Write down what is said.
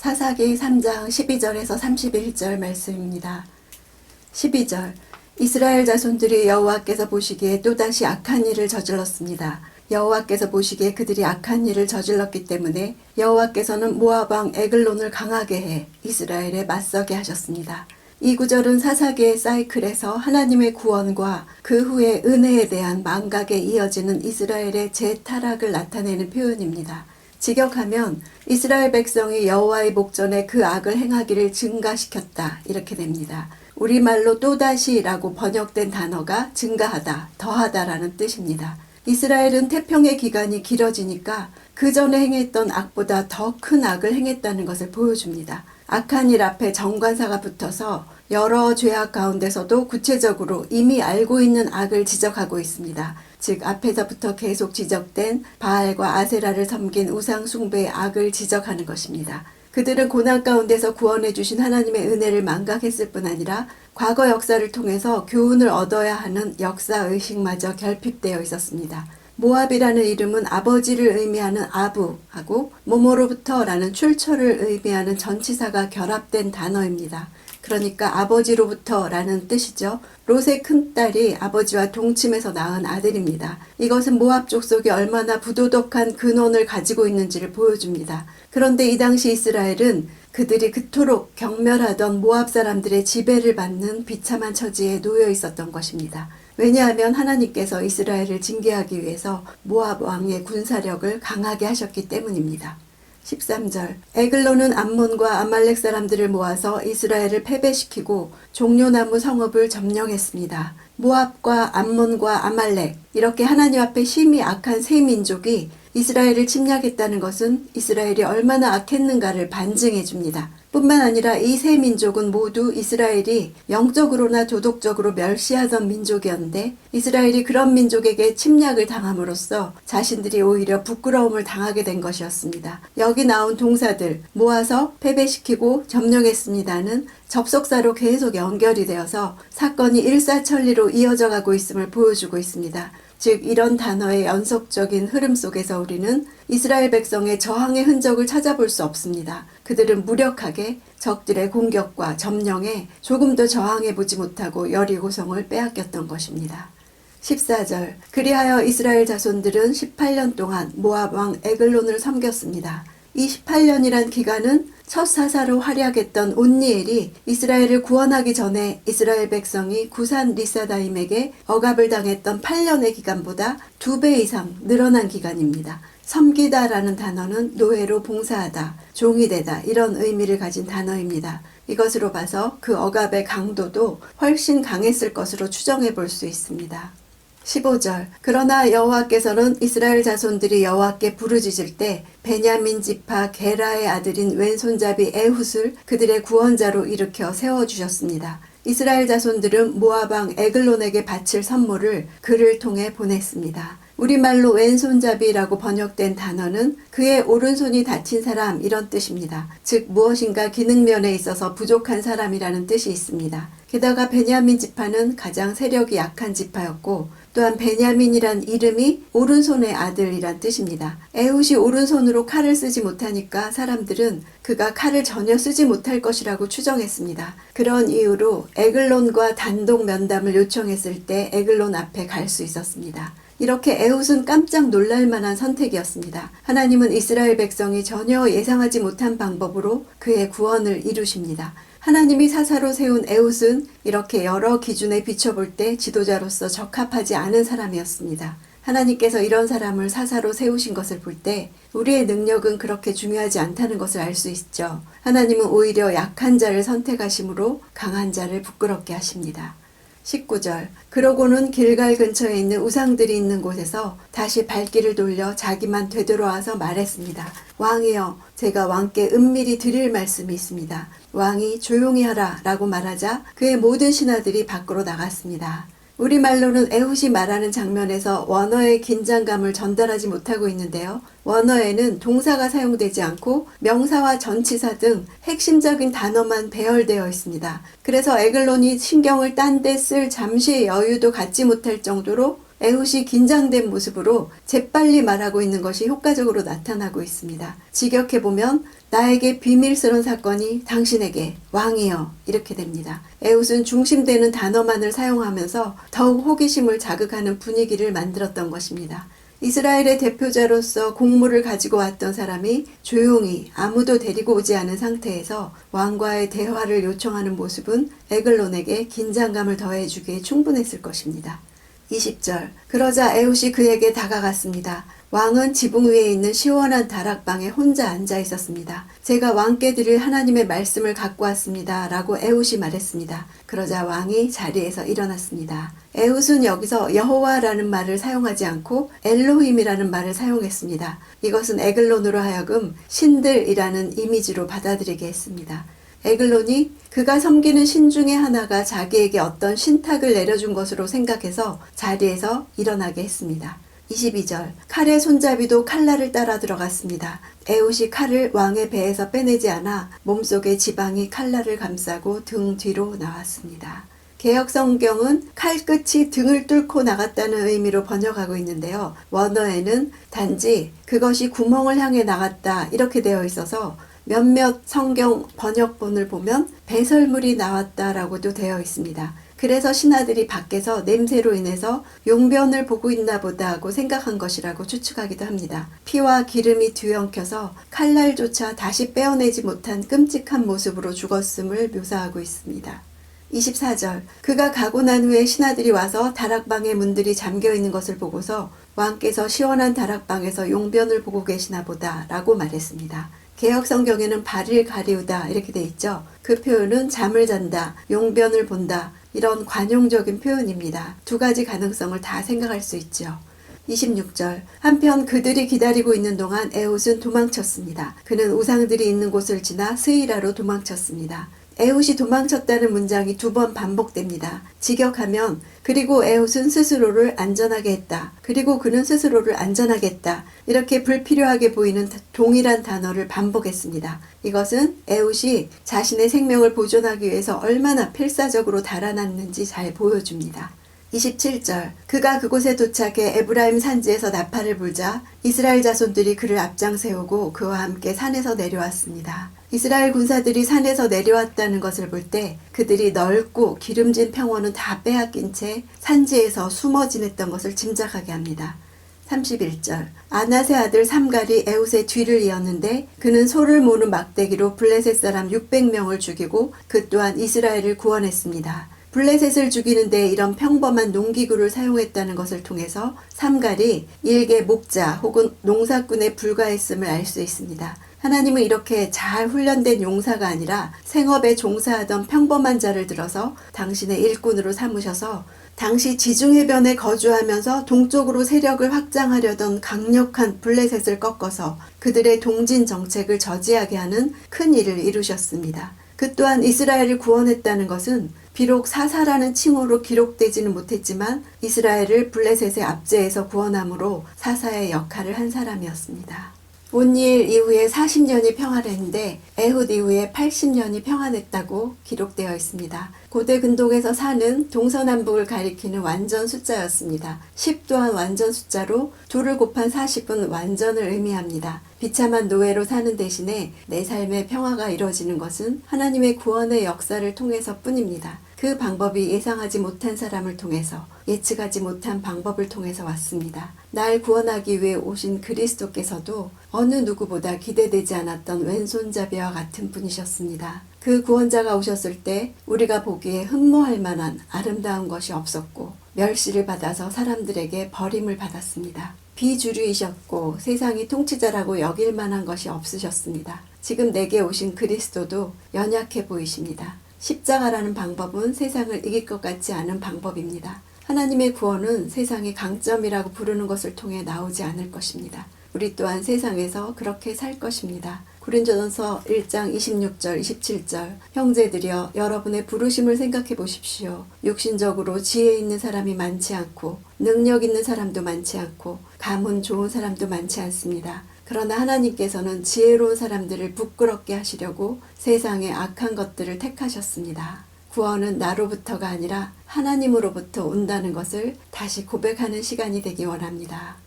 사사기 3장 12절에서 31절 말씀입니다. 12절 이스라엘 자손들이 여호와께서 보시기에 또다시 악한 일을 저질렀습니다. 여호와께서 보시기에 그들이 악한 일을 저질렀기 때문에 여호와께서는 모압 왕 에글론을 강하게 해 이스라엘에 맞서게 하셨습니다. 이 구절은 사사기의 사이클에서 하나님의 구원과 그 후의 은혜에 대한 망각에 이어지는 이스라엘의 재타락을 나타내는 표현입니다. 직역하면 이스라엘 백성이 여호와의 목전에 그 악을 행하기를 증가시켰다 이렇게 됩니다. 우리말로 또다시라고 번역된 단어가 증가하다, 더하다라는 뜻입니다. 이스라엘은 태평의 기간이 길어지니까 그 전에 행했던 악보다 더 큰 악을 행했다는 것을 보여줍니다. 악한 일 앞에 정관사가 붙어서 여러 죄악 가운데서도 구체적으로 이미 알고 있는 악을 지적하고 있습니다. 즉 앞에서부터 계속 지적된 바알과 아세라를 섬긴 우상 숭배의 악을 지적하는 것입니다. 그들은 고난 가운데서 구원해 주신 하나님의 은혜를 망각했을 뿐 아니라 과거 역사를 통해서 교훈을 얻어야 하는 역사의식마저 결핍되어 있었습니다. 모압이라는 이름은 아버지를 의미하는 아부하고 모모로부터라는 출처를 의미하는 전치사가 결합된 단어입니다. 그러니까 아버지로부터라는 뜻이죠. 롯의 큰딸이 아버지와 동침해서 낳은 아들입니다. 이것은 모압 족속이 얼마나 부도덕한 근원을 가지고 있는지를 보여줍니다. 그런데 이 당시 이스라엘은 그들이 그토록 경멸하던 모압 사람들의 지배를 받는 비참한 처지에 놓여 있었던 것입니다. 왜냐하면 하나님께서 이스라엘을 징계하기 위해서 모압 왕의 군사력을 강하게 하셨기 때문입니다. 13절 에글론은 암몬과 아말렉 사람들을 모아서 이스라엘을 패배시키고 종려나무 성읍을 점령했습니다. 모압과 암몬과 아말렉 이렇게 하나님 앞에 심히 악한 세 민족이 이스라엘을 침략했다는 것은 이스라엘이 얼마나 악했는가를 반증해 줍니다. 뿐만 아니라 이 세 민족은 모두 이스라엘이 영적으로나 도덕적으로 멸시하던 민족이었는데 이스라엘이 그런 민족에게 침략을 당함으로써 자신들이 오히려 부끄러움을 당하게 된 것이었습니다. 여기 나온 동사들 모아서 패배시키고 점령했습니다는 접속사로 계속 연결이 되어서 사건이 일사천리로 이어져 가고 있음을 보여주고 있습니다. 즉 이런 단어의 연속적인 흐름 속에서 우리는 이스라엘 백성의 저항의 흔적을 찾아볼 수 없습니다. 그들은 무력하게 적들의 공격과 점령에 조금도 저항해보지 못하고 여리고성을 빼앗겼던 것입니다. 14절 그리하여 이스라엘 자손들은 18년 동안 모압 왕 에글론을 섬겼습니다. 이 18년이란 기간은 첫 사사로 활약했던 온니엘이 이스라엘을 구원하기 전에 이스라엘 백성이 구산 리사다임에게 억압을 당했던 8년의 기간보다 2배 이상 늘어난 기간입니다. 섬기다라는 단어는 노예로 봉사하다, 종이 되다 이런 의미를 가진 단어입니다. 이것으로 봐서 그 억압의 강도도 훨씬 강했을 것으로 추정해 볼 수 있습니다. 15절 그러나 여호와께서는 이스라엘 자손들이 여호와께 부르짖을 때 베냐민 지파 게라의 아들인 왼손잡이 에훗을 그들의 구원자로 일으켜 세워주셨습니다. 이스라엘 자손들은 모압 왕 에글론에게 바칠 선물을 그를 통해 보냈습니다. 우리말로 왼손잡이라고 번역된 단어는 그의 오른손이 다친 사람 이런 뜻입니다. 즉 무엇인가 기능면에 있어서 부족한 사람이라는 뜻이 있습니다. 게다가 베냐민 지파는 가장 세력이 약한 지파였고 또한 베냐민이란 이름이 오른손의 아들이란 뜻입니다. 에훗이 오른손으로 칼을 쓰지 못하니까 사람들은 그가 칼을 전혀 쓰지 못할 것이라고 추정했습니다. 그런 이유로 에글론과 단독 면담을 요청했을 때 에글론 앞에 갈 수 있었습니다. 이렇게 에훗은 깜짝 놀랄 만한 선택이었습니다. 하나님은 이스라엘 백성이 전혀 예상하지 못한 방법으로 그의 구원을 이루십니다. 하나님이 사사로 세운 에훗은 이렇게 여러 기준에 비춰볼 때 지도자로서 적합하지 않은 사람이었습니다. 하나님께서 이런 사람을 사사로 세우신 것을 볼 때 우리의 능력은 그렇게 중요하지 않다는 것을 알 수 있죠. 하나님은 오히려 약한 자를 선택하심으로 강한 자를 부끄럽게 하십니다. 19절 그러고는 길갈 근처에 있는 우상들이 있는 곳에서 다시 발길을 돌려 자기만 되돌아와서 말했습니다. 왕이여 제가 왕께 은밀히 드릴 말씀이 있습니다. 왕이 조용히 하라 라고 말하자 그의 모든 신하들이 밖으로 나갔습니다. 우리말로는 에훗이 말하는 장면에서 원어의 긴장감을 전달하지 못하고 있는데요. 원어에는 동사가 사용되지 않고 명사와 전치사 등 핵심적인 단어만 배열되어 있습니다. 그래서 에글론이 신경을 딴 데 쓸 잠시의 여유도 갖지 못할 정도로 에훗이 긴장된 모습으로 재빨리 말하고 있는 것이 효과적으로 나타나고 있습니다. 직역해보면 나에게 비밀스러운 사건이 당신에게 왕이여 이렇게 됩니다. 에훗은 중심되는 단어만을 사용하면서 더욱 호기심을 자극하는 분위기를 만들었던 것입니다. 이스라엘의 대표자로서 공물을 가지고 왔던 사람이 조용히 아무도 데리고 오지 않은 상태에서 왕과의 대화를 요청하는 모습은 에글론에게 긴장감을 더해주기에 충분했을 것입니다. 20절 그러자 에훗이 그에게 다가갔습니다. 왕은 지붕 위에 있는 시원한 다락방에 혼자 앉아 있었습니다. 제가 왕께 드릴 하나님의 말씀을 갖고 왔습니다. 라고 에훗이 말했습니다. 그러자 왕이 자리에서 일어났습니다. 에훗은 여기서 여호와라는 말을 사용하지 않고 엘로힘이라는 말을 사용했습니다. 이것은 에글론으로 하여금 신들이라는 이미지로 받아들이게 했습니다. 에글론이 그가 섬기는 신 중에 하나가 자기에게 어떤 신탁을 내려준 것으로 생각해서 자리에서 일어나게 했습니다. 22절 칼의 손잡이도 칼날을 따라 들어갔습니다. 에훗이 칼을 왕의 배에서 빼내지 않아 몸속의 지방이 칼날을 감싸고 등 뒤로 나왔습니다. 개역성경은 칼끝이 등을 뚫고 나갔다는 의미로 번역하고 있는데요. 원어에는 단지 그것이 구멍을 향해 나갔다 이렇게 되어 있어서 몇몇 성경 번역본을 보면 배설물이 나왔다라고도 되어 있습니다. 그래서 신하들이 밖에서 냄새로 인해서 용변을 보고 있나 보다 하고 생각한 것이라고 추측하기도 합니다. 피와 기름이 뒤엉켜서 칼날조차 다시 빼어내지 못한 끔찍한 모습으로 죽었음을 묘사하고 있습니다. 24절 그가 가고 난 후에 신하들이 와서 다락방의 문들이 잠겨있는 것을 보고서 왕께서 시원한 다락방에서 용변을 보고 계시나 보다 라고 말했습니다. 개역성경에는 발을 가리우다 이렇게 돼 있죠. 그 표현은 잠을 잔다, 용변을 본다 이런 관용적인 표현입니다. 두 가지 가능성을 다 생각할 수 있죠. 26절 한편 그들이 기다리고 있는 동안 에훗은 도망쳤습니다. 그는 우상들이 있는 곳을 지나 스이라로 도망쳤습니다. 에훗이 도망쳤다는 문장이 2번 반복됩니다. 직역하면 그리고 에훗은 스스로를 안전하게 했다. 그리고 그는 스스로를 안전하게 했다. 이렇게 불필요하게 보이는 동일한 단어를 반복했습니다. 이것은 에훗이 자신의 생명을 보존하기 위해서 얼마나 필사적으로 달아났는지 잘 보여줍니다. 27절 그가 그곳에 도착해 에브라임 산지에서 나팔을 불자 이스라엘 자손들이 그를 앞장 세우고 그와 함께 산에서 내려왔습니다. 이스라엘 군사들이 산에서 내려왔다는 것을 볼 때 그들이 넓고 기름진 평원은 다 빼앗긴 채 산지에서 숨어 지냈던 것을 짐작하게 합니다. 31절 아낫의 아들 삼갈이 에훗의 뒤를 이었는데 그는 소를 모는 막대기로 블레셋 사람 600명을 죽이고 그 또한 이스라엘을 구원했습니다. 블레셋을 죽이는 데 이런 평범한 농기구를 사용했다는 것을 통해서 삼갈이 일개 목자 혹은 농사꾼에 불과했음을 알 수 있습니다. 하나님은 이렇게 잘 훈련된 용사가 아니라 생업에 종사하던 평범한 자를 들어서 당신의 일꾼으로 삼으셔서 당시 지중해변에 거주하면서 동쪽으로 세력을 확장하려던 강력한 블레셋을 꺾어서 그들의 동진 정책을 저지하게 하는 큰 일을 이루셨습니다. 그 또한 이스라엘을 구원했다는 것은 비록 사사라는 칭호로 기록되지는 못했지만 이스라엘을 블레셋의 압제에서 구원함으로 사사의 역할을 한 사람이었습니다. 온니엘 이후에 40년이 평화했는데 에훗 이후에 80년이 평안했다고 기록되어 있습니다. 고대 근동에서 사는 동서남북을 가리키는 완전 숫자였습니다. 10 또한 완전 숫자로 2를 곱한 40은 완전을 의미합니다. 비참한 노예로 사는 대신에 내 삶의 평화가 이루어지는 것은 하나님의 구원의 역사를 통해서 뿐입니다. 그 방법이 예상하지 못한 사람을 통해서 예측하지 못한 방법을 통해서 왔습니다. 날 구원하기 위해 오신 그리스도께서도 어느 누구보다 기대되지 않았던 왼손잡이와 같은 분이셨습니다. 그 구원자가 오셨을 때 우리가 보기에 흠모할 만한 아름다운 것이 없었고 멸시를 받아서 사람들에게 버림을 받았습니다. 비주류이셨고 세상이 통치자라고 여길 만한 것이 없으셨습니다. 지금 내게 오신 그리스도도 연약해 보이십니다. 십자가라는 방법은 세상을 이길 것 같지 않은 방법입니다. 하나님의 구원은 세상의 강점이라고 부르는 것을 통해 나오지 않을 것입니다. 우리 또한 세상에서 그렇게 살 것입니다. 고린도전서 1장 26절 27절 형제들이여 여러분의 부르심을 생각해 보십시오. 육신적으로 지혜 있는 사람이 많지 않고 능력 있는 사람도 많지 않고 가문 좋은 사람도 많지 않습니다. 그러나 하나님께서는 지혜로운 사람들을 부끄럽게 하시려고 세상의 악한 것들을 택하셨습니다. 구원은 나로부터가 아니라 하나님으로부터 온다는 것을 다시 고백하는 시간이 되기 원합니다.